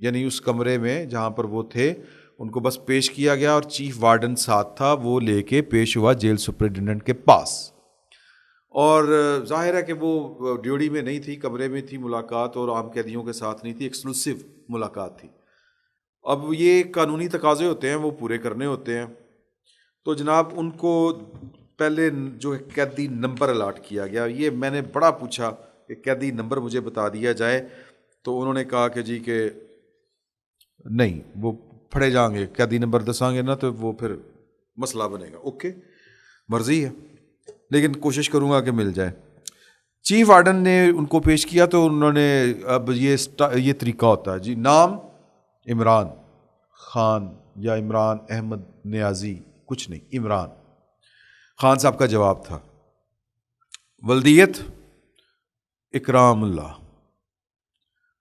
یعنی اس کمرے میں جہاں پر وہ تھے ان کو بس پیش کیا گیا اور چیف وارڈن ساتھ تھا، وہ لے کے پیش ہوا جیل سپرنٹینڈنٹ کے پاس. اور ظاہر ہے کہ وہ ڈیوٹی میں نہیں تھی، کمرے میں تھی ملاقات، اور عام قیدیوں کے ساتھ نہیں تھی، ایکسکلوسیو ملاقات تھی. اب یہ قانونی تقاضے ہوتے ہیں وہ پورے کرنے ہوتے ہیں. تو جناب ان کو پہلے جو قیدی نمبر الاٹ کیا گیا، یہ میں نے بڑا پوچھا کہ قیدی نمبر مجھے بتا دیا جائے، تو انہوں نے کہا کہ جی کہ نہیں، وہ پڑھے جائیں گے، قیدی نمبر دسیں گے نا تو وہ پھر مسئلہ بنے گا. اوکے، مرضی ہے، لیکن کوشش کروں گا کہ مل جائے. چیف وارڈن نے ان کو پیش کیا تو انہوں نے، اب یہ طریقہ ہوتا ہے جی، نام عمران خان یا عمران احمد نیازی، کچھ نہیں، عمران خان صاحب کا جواب تھا. ولدیت اکرام اللہ،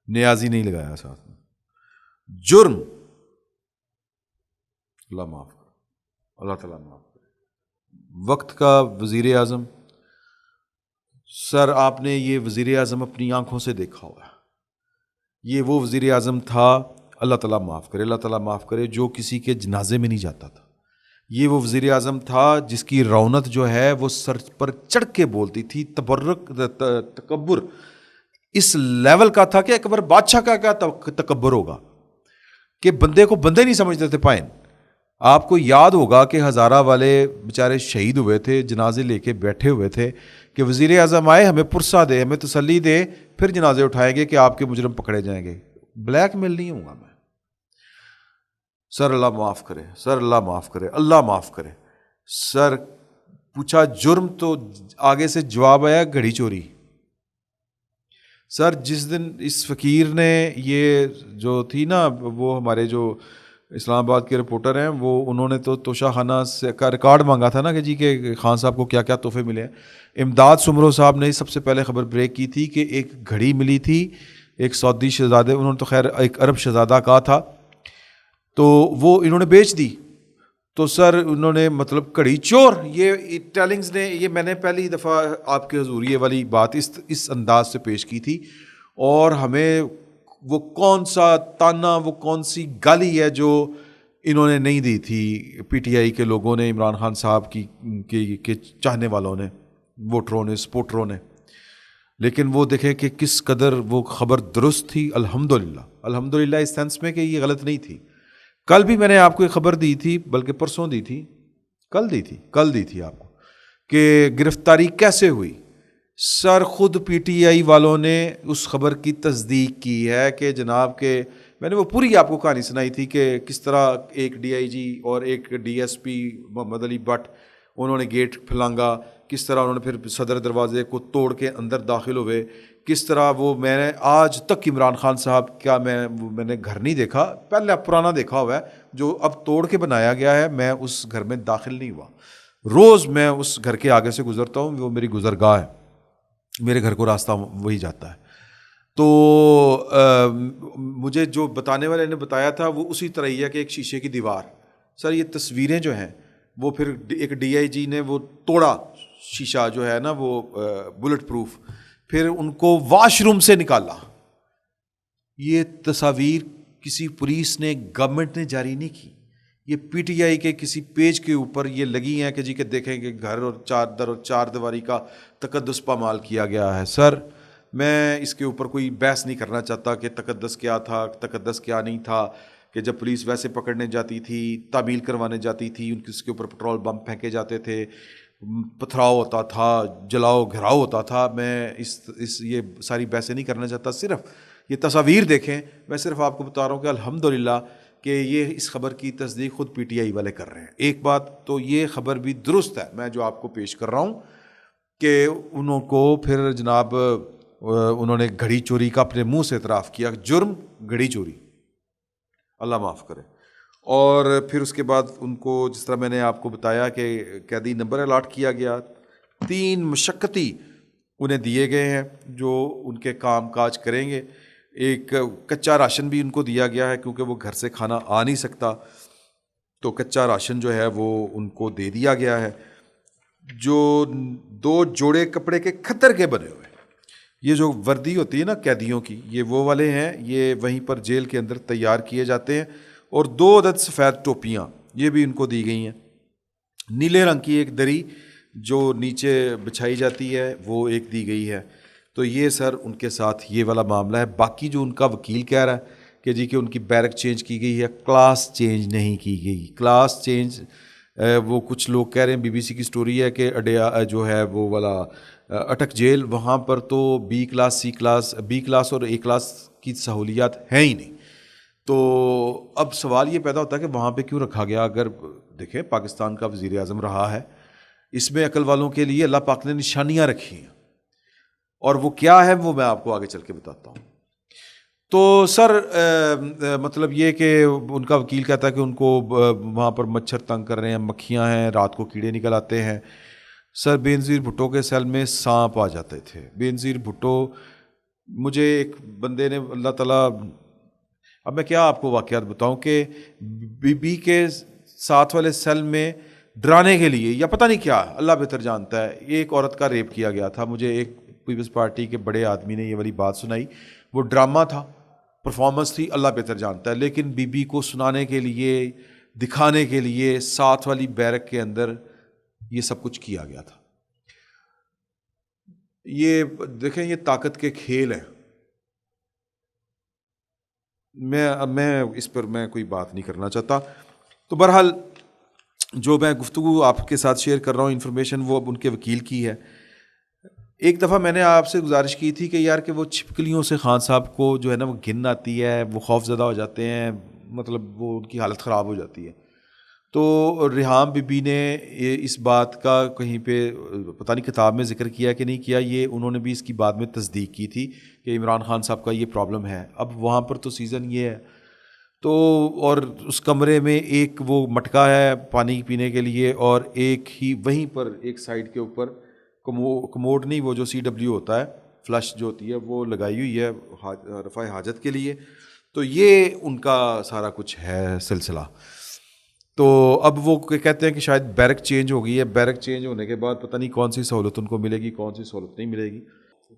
نیازی نہیں لگایا ساتھ میں. جرم اللہ معاف کرے، اللہ تعالیٰ معاف کرے. وقت کا وزیر اعظم، سر آپ نے یہ وزیر اعظم اپنی آنکھوں سے دیکھا ہوا ہے. یہ وہ وزیر اعظم تھا، اللہ تعالیٰ معاف کرے، اللہ تعالیٰ معاف کرے، جو کسی کے جنازے میں نہیں جاتا تھا. یہ وہ وزیر اعظم تھا جس کی رونت جو ہے وہ سر پر چڑھ کے بولتی تھی. تکبر اس لیول کا تھا کہ اکبر بادشاہ کا کیا تکبر ہوگا کہ بندے کو بندے نہیں سمجھتے تھے. پائن آپ کو یاد ہوگا کہ ہزارہ والے بیچارے شہید ہوئے تھے، جنازے لے کے بیٹھے ہوئے تھے کہ وزیر اعظم آئے، ہمیں پرسہ دے، ہمیں تسلی دے، پھر جنازے اٹھائیں گے کہ آپ کے مجرم پکڑے جائیں گے. بلیک میل نہیں ہوں گا میں. سر اللہ معاف کرے، سر اللہ معاف کرے، اللہ معاف کرے. سر پوچھا جرم تو آگے سے جواب آیا گھڑی چوری. سر جس دن اس فقیر نے یہ جو تھی نا، وہ ہمارے جو اسلام آباد کے رپورٹر ہیں، وہ انہوں نے تو توشہ خانہ سے کا ریکارڈ مانگا تھا نا کہ جی کہ خان صاحب کو کیا کیا تحفے ملے ہیں. امداد سمرو صاحب نے سب سے پہلے خبر بریک کی تھی کہ ایک گھڑی ملی تھی ایک سعودی شہزادے، انہوں نے تو خیر ایک عرب شہزادہ کہا تھا، تو وہ انہوں نے بیچ دی. تو سر انہوں نے مطلب گھڑی چور، یہ ٹیلنگز نے، یہ میں نے پہلی دفعہ آپ کے حضور یہ والی بات اس انداز سے پیش کی تھی. اور ہمیں وہ کون سا تانا، وہ کون سی گالی ہے جو انہوں نے نہیں دی تھی پی ٹی آئی کے لوگوں نے، عمران خان صاحب کے چاہنے والوں نے، ووٹروں نے، سپورٹروں نے. لیکن وہ دیکھیں کہ کس قدر وہ خبر درست تھی. الحمدللہ، الحمدللہ اس سینس میں کہ یہ غلط نہیں تھی. کل بھی میں نے آپ کو ایک خبر دی تھی، بلکہ پرسوں دی تھی، کل دی تھی آپ کو، کہ گرفتاری کیسے ہوئی. سر خود پی ٹی آئی والوں نے اس خبر کی تصدیق کی ہے کہ جناب کے میں نے وہ پوری آپ کو کہانی سنائی تھی کہ کس طرح ایک ڈی آئی جی اور ایک D S P Muhammad Ali but انہوں نے گیٹ پھلانگا، کس طرح انہوں نے پھر صدر دروازے کو توڑ کے اندر داخل ہوئے، کس طرح وہ میں نے آج تک عمران خان صاحب کا میں نے گھر نہیں دیکھا، پہلے پرانا دیکھا ہوا ہے جو اب توڑ کے بنایا گیا ہے، میں اس گھر میں داخل نہیں ہوا. روز میں اس گھر کے آگے سے گزرتا ہوں، وہ میری گزرگاہ ہے، میرے گھر کو راستہ وہی جاتا ہے. تو مجھے جو بتانے والے نے بتایا تھا وہ اسی طرح ہی ہے کہ ایک شیشے کی دیوار. سر یہ تصویریں جو ہیں وہ پھر ایک ڈی آئی جی نے وہ توڑا شیشہ جو ہے نا وہ بلٹ پروف، پھر ان کو واش روم سے نکالا. یہ تصاویر کسی پولیس نے، گورنمنٹ نے جاری نہیں کی، یہ پی ٹی آئی کے کسی پیج کے اوپر یہ لگی ہیں کہ جی کہ دیکھیں کہ گھر اور چادر اور چار دیواری کا تقدس پامال کیا گیا ہے. سر میں اس کے اوپر کوئی بحث نہیں کرنا چاہتا کہ تقدس کیا تھا، تقدس کیا نہیں تھا، کہ جب پولیس ویسے پکڑنے جاتی تھی، تعمیل کروانے جاتی تھی، ان کے اوپر پٹرول بم پھینکے جاتے تھے، پتھراؤ ہوتا تھا، جلاؤ گھراؤ ہوتا تھا. میں اس یہ ساری بحثیں نہیں کرنا چاہتا، صرف یہ تصاویر دیکھیں. میں صرف آپ کو بتا رہا ہوں کہ الحمدللہ کہ یہ اس خبر کی تصدیق خود پی ٹی آئی والے کر رہے ہیں. ایک بات تو یہ خبر بھی درست ہے میں جو آپ کو پیش کر رہا ہوں کہ انہوں کو پھر جناب انہوں نے گھڑی چوری کا اپنے منہ سے اعتراف کیا. جرم گھڑی چوری، اللہ معاف کرے. اور پھر اس کے بعد ان کو جس طرح میں نے آپ کو بتایا کہ قیدی نمبر الاٹ کیا گیا، 3 مشقتی انہیں دیے گئے ہیں جو ان کے کام کاج کریں گے. ایک کچا راشن بھی ان کو دیا گیا ہے کیونکہ وہ گھر سے کھانا آ نہیں سکتا، تو کچا راشن جو ہے وہ ان کو دے دیا گیا ہے. جو 2 جوڑے کپڑے کے کھتر کے بنے ہوئے یہ جو وردی ہوتی ہے نا قیدیوں کی، یہ وہ والے ہیں، یہ وہیں پر جیل کے اندر تیار کیے جاتے ہیں. اور 2 عدد سفید ٹوپیاں یہ بھی ان کو دی گئی ہیں. نیلے رنگ کی ایک دری جو نیچے بچھائی جاتی ہے وہ ایک دی گئی ہے. تو یہ سر ان کے ساتھ یہ والا معاملہ ہے. باقی جو ان کا وکیل کہہ رہا ہے کہ جی کہ ان کی بیرک چینج کی گئی ہے، کلاس چینج نہیں کی گئی. کلاس چینج وہ کچھ لوگ کہہ رہے ہیں، BBC کی سٹوری ہے کہ جو ہے وہ والا اٹک جیل، وہاں پر تو بی کلاس اور اے کلاس کی سہولیات ہیں ہی نہیں. تو اب سوال یہ پیدا ہوتا ہے کہ وہاں پہ کیوں رکھا گیا؟ اگر دیکھیں پاکستان کا وزیر اعظم رہا ہے، اس میں عقل والوں کے لیے اللہ پاک نے نشانیاں رکھی ہیں، اور وہ کیا ہے وہ میں آپ کو آگے چل کے بتاتا ہوں. تو سر مطلب یہ کہ ان کا وکیل کہتا ہے کہ ان کو وہاں پر مچھر تنگ کر رہے ہیں، مکھیاں ہیں، رات کو کیڑے نکل آتے ہیں. سر بے نظیر بھٹو کے سیل میں سانپ آ جاتے تھے. بے نظیر بھٹو، مجھے ایک بندے نے اللہ تعالیٰ، اب میں کیا آپ کو واقعات بتاؤں کہ بی کے ساتھ والے سیل میں ڈرانے کے لیے یا پتہ نہیں کیا، اللہ بہتر جانتا ہے، ایک عورت کا ریپ کیا گیا تھا. مجھے ایک پیپلز پارٹی کے بڑے آدمی نے یہ والی بات سنائی. وہ ڈرامہ تھا، پرفارمنس تھی، اللہ بہتر جانتا ہے، لیکن بی کو سنانے کے لیے، دکھانے کے لیے ساتھ والی بیرک کے اندر یہ سب کچھ کیا گیا تھا. یہ دیکھیں، یہ طاقت کے کھیل ہیں. میں اس پر میں کوئی بات نہیں کرنا چاہتا. تو بہرحال جو میں گفتگو آپ کے ساتھ شیئر کر رہا ہوں انفارمیشن، وہ اب ان کے وکیل کی ہے. ایک دفعہ میں نے آپ سے گزارش کی تھی کہ یار کہ وہ چھپکلیوں سے خان صاحب کو جو ہے نا وہ گھن آتی ہے، وہ خوف زدہ ہو جاتے ہیں، مطلب وہ ان کی حالت خراب ہو جاتی ہے. تو ریحام بی بی نے اس بات کا کہیں پہ پتہ نہیں کتاب میں ذکر کیا کہ نہیں کیا، یہ انہوں نے بھی اس کی بعد میں تصدیق کی تھی کہ عمران خان صاحب کا یہ پرابلم ہے. اب وہاں پر تو سیزن یہ ہے تو، اور اس کمرے میں ایک وہ مٹکا ہے پانی پینے کے لیے، اور ایک ہی وہیں پر ایک سائڈ کے اوپر کموڈ نہیں، وہ جو CW ہوتا ہے، فلش جو ہوتی ہے وہ لگائی ہوئی ہے رفع حاجت کے لیے. تو یہ ان کا سارا کچھ ہے سلسلہ. تو اب وہ کہتے ہیں کہ شاید بیرک چینج ہو گئی ہے، بیرک چینج ہونے کے بعد پتہ نہیں کون سی سہولت ان کو ملے گی، کون سی سہولت نہیں ملے گی.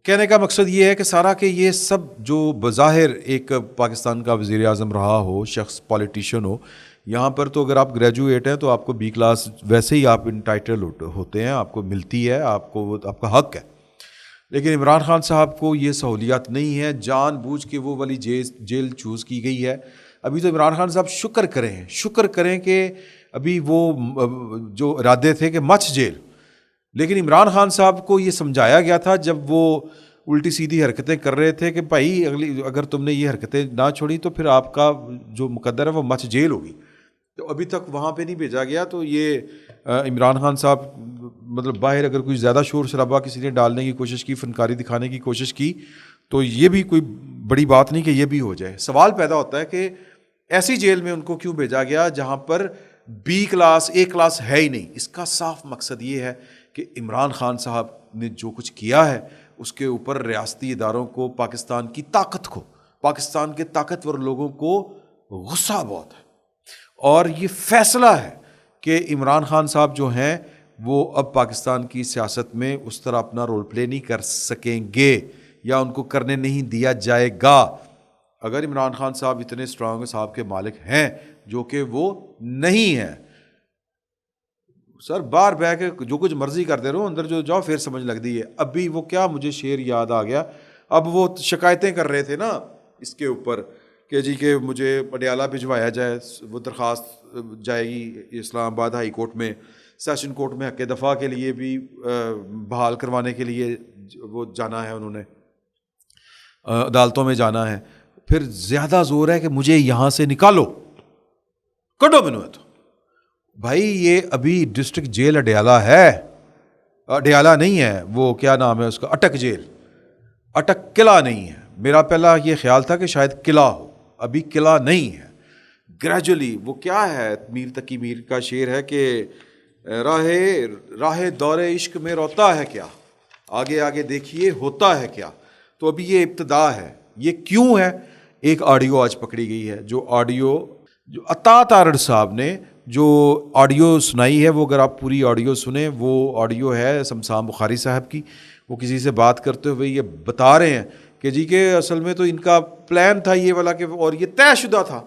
کہنے کا مقصد یہ ہے کہ سارا کہ یہ سب جو بظاہر ایک پاکستان کا وزیر اعظم رہا ہو شخص، پولیٹیشین ہو، یہاں پر تو اگر آپ گریجویٹ ہیں تو آپ کو B کلاس ویسے ہی آپ انٹائٹل ہوتے ہیں، آپ کو ملتی ہے، آپ کو وہ آپ کا حق ہے. لیکن عمران خان صاحب کو یہ سہولیات نہیں ہے، جان بوجھ کے وہ والی جیل چوز کی گئی ہے. ابھی تو عمران خان صاحب شکر کریں کہ ابھی وہ جو ارادے تھے کہ مچھ جیل، لیکن عمران خان صاحب کو یہ سمجھایا گیا تھا جب وہ الٹی سیدھی حرکتیں کر رہے تھے کہ بھائی اگر تم نے یہ حرکتیں نہ چھوڑی تو پھر آپ کا جو مقدر ہے وہ مچھ جیل ہوگی. تو ابھی تک وہاں پہ نہیں بھیجا گیا. تو یہ عمران خان صاحب مطلب باہر اگر کوئی زیادہ شور شرابہ کسی نے ڈالنے کی کوشش کی، فنکاری دکھانے کی کوشش کی، تو یہ بھی کوئی بڑی بات نہیں کہ یہ بھی ہو جائے. سوال پیدا ہوتا ہے کہ ایسی جیل میں ان کو کیوں بھیجا گیا جہاں پر B کلاس A کلاس ہے ہی نہیں. اس کا صاف مقصد یہ ہے کہ عمران خان صاحب نے جو کچھ کیا ہے اس کے اوپر ریاستی اداروں کو، پاکستان کی طاقت کو، پاکستان کے طاقتور لوگوں کو غصہ بہت ہے. اور یہ فیصلہ ہے کہ عمران خان صاحب جو ہیں وہ اب پاکستان کی سیاست میں اس طرح اپنا رول پلے نہیں کر سکیں گے، یا ان کو کرنے نہیں دیا جائے گا. اگر عمران خان صاحب اتنے اسٹرانگ صاحب کے مالک ہیں، جو کہ وہ نہیں ہیں، سر باہر بہ کے جو کچھ مرضی کرتے رہو، اندر جو جاؤ پھر سمجھ لگ دی ہے. ابھی وہ کیا مجھے شعر یاد آ گیا، اب وہ شکایتیں کر رہے تھے نا اس کے اوپر کہ جی کہ مجھے پٹیالہ بھجوایا جائے، وہ درخواست جائے گی اسلام آباد ہائی کورٹ میں، سیشن کورٹ میں حق دفاع کے لیے بھی بحال کروانے کے لیے وہ جانا ہے، انہوں نے عدالتوں میں جانا ہے. پھر زیادہ زور ہے کہ مجھے یہاں سے نکالو، کڈو بنو. تو بھائی یہ ابھی ڈسٹرکٹ جیل اڈیالہ ہے، اڈیالہ نہیں ہے، وہ کیا نام ہے اس کا، اٹک جیل، اٹک قلعہ نہیں ہے. میرا پہلا یہ خیال تھا کہ شاید قلعہ ہو، ابھی قلعہ نہیں ہے. گریجولی وہ کیا ہے، میر تقی میر کا شعر ہے کہ راہ دور عشق میں روتا ہے کیا، آگے آگے دیکھیے ہوتا ہے کیا. تو ابھی یہ ابتدا ہے. یہ کیوں ہے؟ ایک آڈیو آج پکڑی گئی ہے، جو آڈیو جو عطا تارڑ صاحب نے جو آڈیو سنائی ہے، وہ اگر آپ پوری آڈیو سنیں، وہ آڈیو ہے سمسام بخاری صاحب کی. وہ کسی سے بات کرتے ہوئے یہ بتا رہے ہیں کہ جی کہ اصل میں تو ان کا پلان تھا یہ والا کہ، اور یہ طے شدہ تھا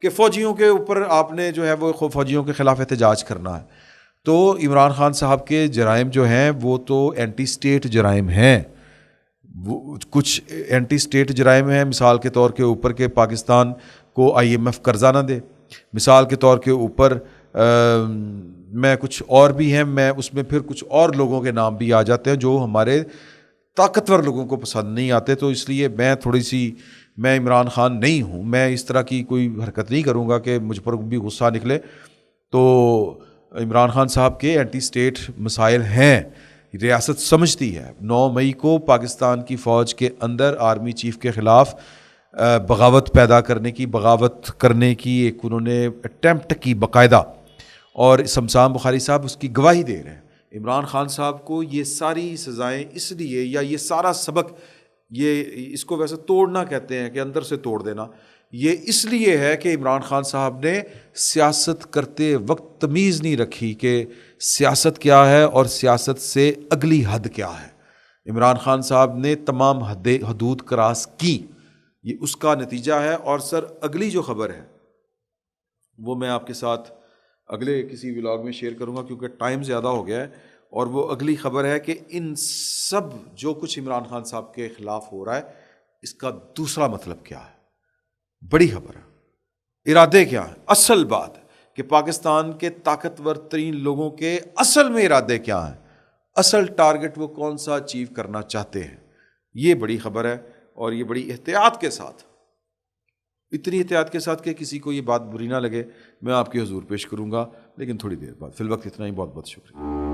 کہ فوجیوں کے اوپر آپ نے جو ہے وہ فوجیوں کے خلاف احتجاج کرنا ہے. تو عمران خان صاحب کے جرائم جو ہیں وہ تو اینٹی اسٹیٹ جرائم ہیں. وہ کچھ اینٹی اسٹیٹ جرائم ہیں، مثال کے طور کے اوپر کہ پاکستان کو IMF قرضہ نہ دے، مثال کے طور کے اوپر میں کچھ اور بھی ہیں، میں اس میں پھر کچھ اور لوگوں کے نام بھی آ جاتے ہیں جو ہمارے طاقتور لوگوں کو پسند نہیں آتے. تو اس لیے میں عمران خان نہیں ہوں، میں اس طرح کی کوئی حرکت نہیں کروں گا کہ مجھ پر بھی غصہ نکلے. تو عمران خان صاحب کے اینٹی اسٹیٹ مسائل ہیں، ریاست سمجھتی ہے. 9 مئی کو پاکستان کی فوج کے اندر آرمی چیف کے خلاف بغاوت کرنے کی ایک انہوں نے اٹیمپٹ کی باقاعدہ، اور شمشان بخاری صاحب اس کی گواہی دے رہے ہیں. عمران خان صاحب کو یہ ساری سزائیں اس لیے، یا یہ سارا سبق، اس کو ویسے توڑنا کہتے ہیں کہ اندر سے توڑ دینا، یہ اس لیے ہے کہ عمران خان صاحب نے سیاست کرتے وقت تمیز نہیں رکھی کہ سیاست کیا ہے اور سیاست سے اگلی حد کیا ہے. عمران خان صاحب نے تمام حدود کراس کی، یہ اس کا نتیجہ ہے. اور سر اگلی جو خبر ہے وہ میں آپ کے ساتھ اگلے کسی ولاگ میں شیئر کروں گا کیونکہ ٹائم زیادہ ہو گیا ہے. اور وہ اگلی خبر ہے کہ ان سب جو کچھ عمران خان صاحب کے خلاف ہو رہا ہے اس کا دوسرا مطلب کیا ہے. بڑی خبر ہے، ارادے کیا ہیں، اصل بات ہے کہ پاکستان کے طاقتور ترین لوگوں کے اصل میں ارادے کیا ہیں، اصل ٹارگٹ وہ کون سا اچیو کرنا چاہتے ہیں. یہ بڑی خبر ہے، اور یہ بڑی احتیاط کے ساتھ، اتنی احتیاط کے ساتھ کہ کسی کو یہ بات بری نہ لگے، میں آپ کے حضور پیش کروں گا، لیکن تھوڑی دیر بعد. فی الوقت اتنا ہی. بہت بہت شکریہ.